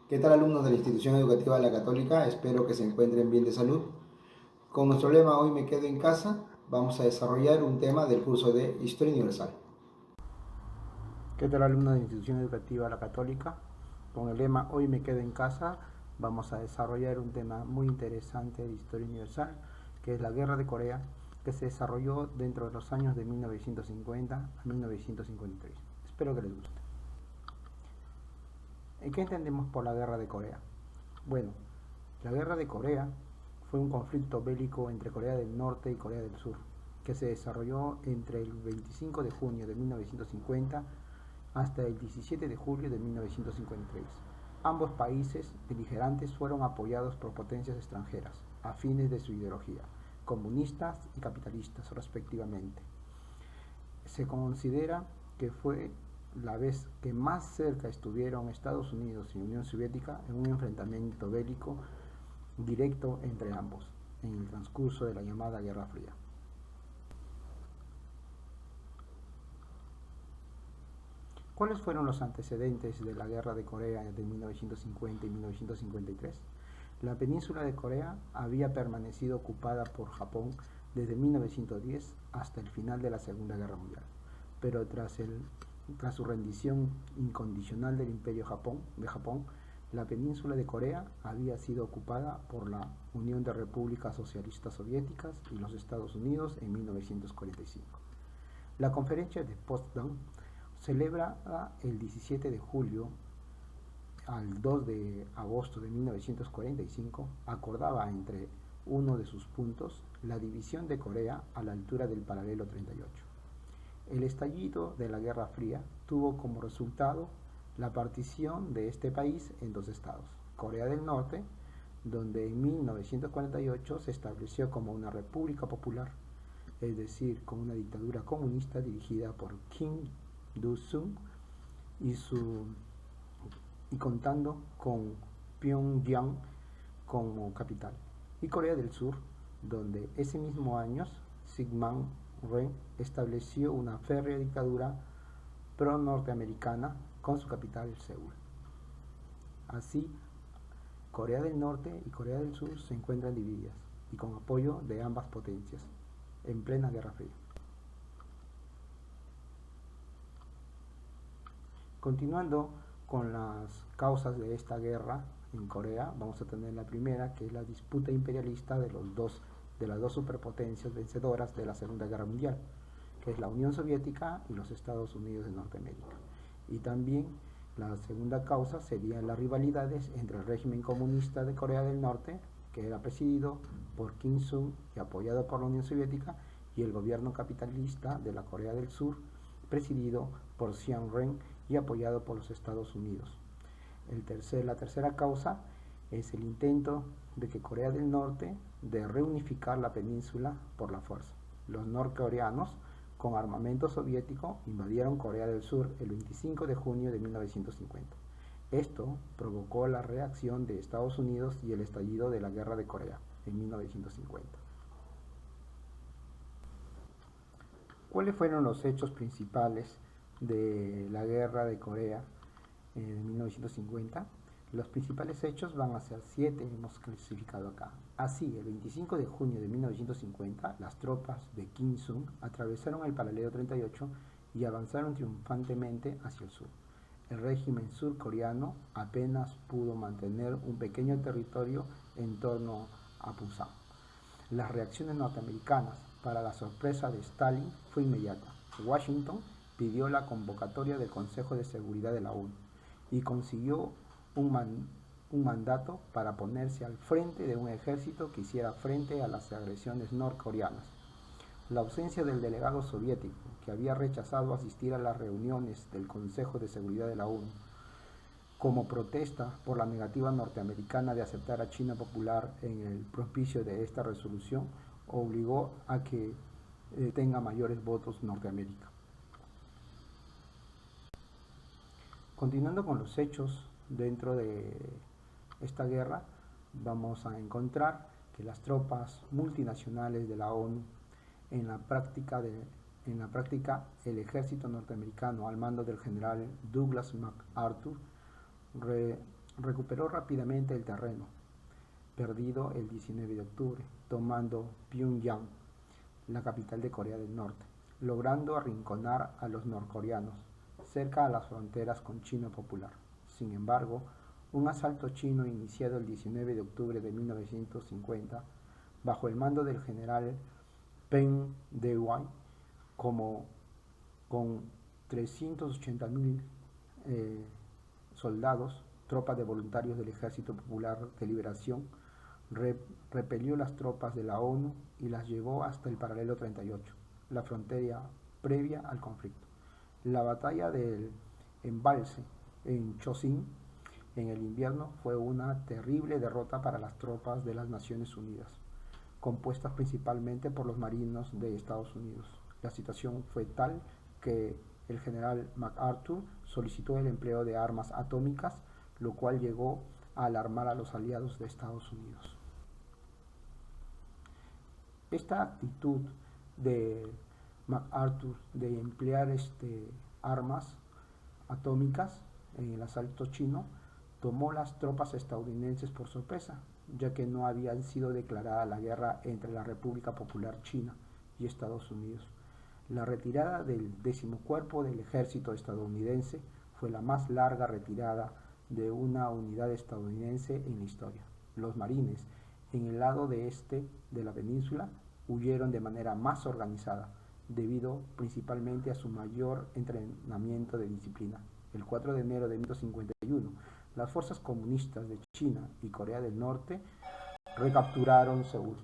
¿Qué tal, alumnos de la institución educativa La Católica? Espero que se encuentren bien de salud. Con nuestro lema Hoy me quedo en casa, vamos a desarrollar un tema del curso de Historia Universal. ¿Qué tal, alumnos de la institución educativa La Católica? Con el lema Hoy me quedo en casa, vamos a desarrollar un tema muy interesante de historia universal, que es la Guerra de Corea, que se desarrolló dentro de los años de 1950 a 1953. Espero que les guste. ¿Qué entendemos por la Guerra de Corea? Bueno, la Guerra de Corea fue un conflicto bélico entre Corea del Norte y Corea del Sur, que se desarrolló entre el 25 de junio de 1950 hasta el 17 de julio de 1953. Ambos países beligerantes fueron apoyados por potencias extranjeras, afines de su ideología, comunistas y capitalistas respectivamente. Se considera que fue la vez que más cerca estuvieron Estados Unidos y Unión Soviética en un enfrentamiento bélico directo entre ambos en el transcurso de la llamada Guerra Fría. ¿Cuáles fueron los antecedentes de la Guerra de Corea de 1950 y 1953? La península de Corea había permanecido ocupada por Japón desde 1910 hasta el final de la Segunda Guerra Mundial, pero tras su rendición incondicional del Imperio de Japón, la península de Corea había sido ocupada por la Unión de Repúblicas Socialistas Soviéticas y los Estados Unidos en 1945. La conferencia de Potsdam, celebrada el 17 de julio al 2 de agosto de 1945, acordaba entre uno de sus puntos la división de Corea a la altura del paralelo 38. El estallido de la Guerra Fría tuvo como resultado la partición de este país en dos estados: Corea del Norte, donde en 1948 se estableció como una república popular, es decir, con una dictadura comunista dirigida por Kim Il-sung y, y contando con Pyongyang como capital; y Corea del Sur, donde ese mismo año Syngman Rhee estableció una férrea dictadura pro-norteamericana con su capital Seúl. Así, Corea del Norte y Corea del Sur se encuentran divididas y con apoyo de ambas potencias en plena Guerra Fría. Continuando con las causas de esta guerra en Corea, vamos a tener la primera, que es la disputa imperialista de las dos superpotencias vencedoras de la Segunda Guerra Mundial, que es la Unión Soviética y los Estados Unidos de Norteamérica. Y también la segunda causa serían las rivalidades entre el régimen comunista de Corea del Norte, que era presidido por Kim Il-sung y apoyado por la Unión Soviética, y el gobierno capitalista de la Corea del Sur, presidido por Chiang Ren y apoyado por los Estados Unidos. La tercera causa es el intento de que Corea del Norte de reunificar la península por la fuerza. Los norcoreanos, con armamento soviético, invadieron Corea del Sur el 25 de junio de 1950. Esto provocó la reacción de Estados Unidos y el estallido de la Guerra de Corea en 1950. ¿Cuáles fueron los hechos principales de la Guerra de Corea de 1950? Los principales hechos van a ser 7, hemos clasificado acá. Así, el 25 de junio de 1950, las tropas de Kim Il-sung atravesaron el paralelo 38 y avanzaron triunfantemente hacia el sur. El régimen surcoreano apenas pudo mantener un pequeño territorio en torno a Pusan. Las reacciones norteamericanas, para la sorpresa de Stalin, fue inmediata. Washington pidió la convocatoria del Consejo de Seguridad de la ONU y consiguió un mandato para ponerse al frente de un ejército que hiciera frente a las agresiones norcoreanas. La ausencia del delegado soviético, que había rechazado asistir a las reuniones del Consejo de Seguridad de la ONU, como protesta por la negativa norteamericana de aceptar a China Popular en el propicio de esta resolución, obligó a que tenga mayores votos Norteamérica. Continuando con los hechos dentro de esta guerra, vamos a encontrar que las tropas multinacionales de la ONU, en la práctica, el ejército norteamericano al mando del general Douglas MacArthur recuperó rápidamente el terreno perdido el 19 de octubre, tomando Pyongyang, la capital de Corea del Norte, logrando arrinconar a los norcoreanos cerca a las fronteras con China popular. Sin embargo, un asalto chino iniciado el 19 de octubre de 1950, bajo el mando del general Peng Dehuai, con 380.000 soldados, tropas de voluntarios del Ejército Popular de Liberación, repelió las tropas de la ONU y las llevó hasta el paralelo 38, la frontera previa al conflicto. La batalla del embalse en Chosin en el invierno fue una terrible derrota para las tropas de las Naciones Unidas, compuestas principalmente por los marinos de Estados Unidos. La situación fue tal que el general MacArthur solicitó el empleo de armas atómicas, lo cual llegó a alarmar a los aliados de Estados Unidos. Esta actitud de MacArthur de emplear armas atómicas en el asalto chino tomó las tropas estadounidenses por sorpresa, ya que no había sido declarada la guerra entre la República Popular China y Estados Unidos. La retirada del 10º Cuerpo del Ejército estadounidense fue la más larga retirada de una unidad estadounidense en la historia. Los marines en el lado de este de la península huyeron de manera más organizada, debido principalmente a su mayor entrenamiento de disciplina. El 4 de enero de 1951, las fuerzas comunistas de China y Corea del Norte recapturaron Seúl.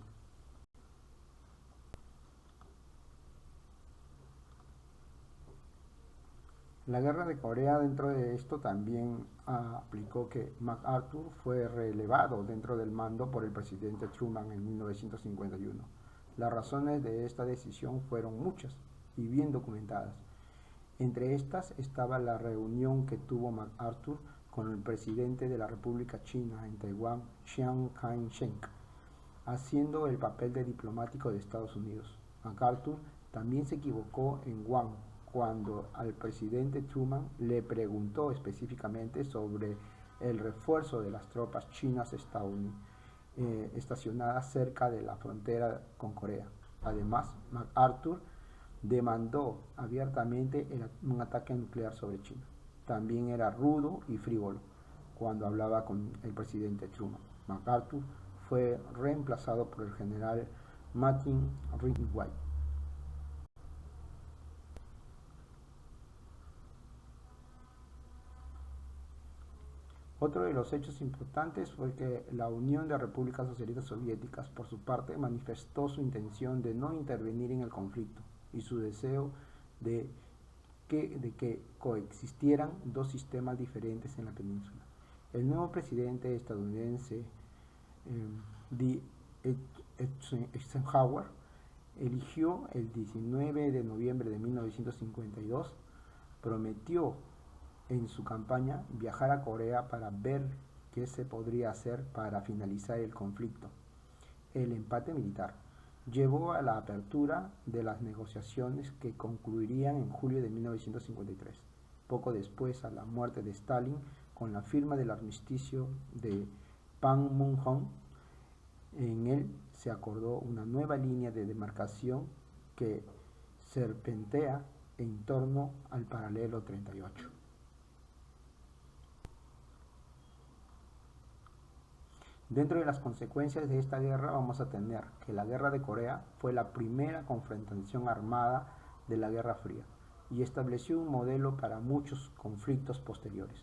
La guerra de Corea, dentro de esto también aplicó que MacArthur fue relevado dentro del mando por el presidente Truman en 1951. Las razones de esta decisión fueron muchas y bien documentadas. Entre estas estaba la reunión que tuvo MacArthur con el presidente de la República China en Taiwán, Chiang Kai-shek, haciendo el papel de diplomático de Estados Unidos. MacArthur también se equivocó en Guam cuando al presidente Truman le preguntó específicamente sobre el refuerzo de las tropas chinas estacionadas cerca de la frontera con Corea. Además, MacArthur demandó abiertamente un ataque nuclear sobre China. También era rudo y frívolo cuando hablaba con el presidente Truman. MacArthur fue reemplazado por el general Martin Ridgway. Otro de los hechos importantes fue que la Unión de Repúblicas Socialistas Soviéticas, por su parte, manifestó su intención de no intervenir en el conflicto y su deseo de que coexistieran dos sistemas diferentes en la península. El nuevo presidente estadounidense, Eisenhower, eligió el 19 de noviembre de 1952, prometió en su campaña viajar a Corea para ver qué se podría hacer para finalizar el conflicto. El empate militar llevó a la apertura de las negociaciones que concluirían en julio de 1953, poco después a la muerte de Stalin, con la firma del armisticio de Panmunjom. En él se acordó una nueva línea de demarcación que serpentea en torno al paralelo 38. Dentro de las consecuencias de esta guerra vamos a tener que la Guerra de Corea fue la primera confrontación armada de la Guerra Fría y estableció un modelo para muchos conflictos posteriores.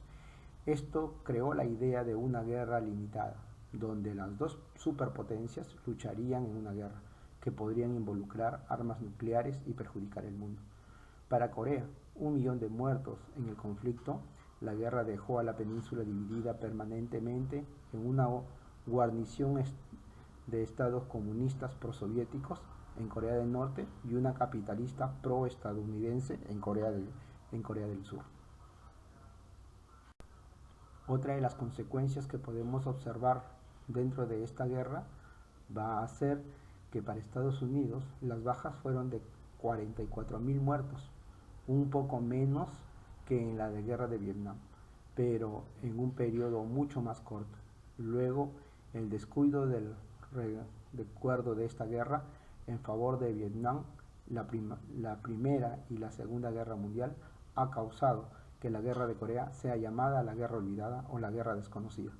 Esto creó la idea de una guerra limitada, donde las dos superpotencias lucharían en una guerra que podrían involucrar armas nucleares y perjudicar el mundo. Para Corea, 1 millón de muertos en el conflicto, la guerra dejó a la península dividida permanentemente en una guarnición de estados comunistas prosoviéticos en Corea del Norte y una capitalista pro-estadounidense en Corea del Sur. Otra de las consecuencias que podemos observar dentro de esta guerra va a ser que para Estados Unidos las bajas fueron de 44.000 muertos, un poco menos que en la de guerra de Vietnam. pero en un periodo mucho más corto. Luego, el descuido del recuerdo de esta guerra en favor de Vietnam, la Primera y la Segunda Guerra Mundial, ha causado que la Guerra de Corea sea llamada la Guerra Olvidada o la Guerra Desconocida.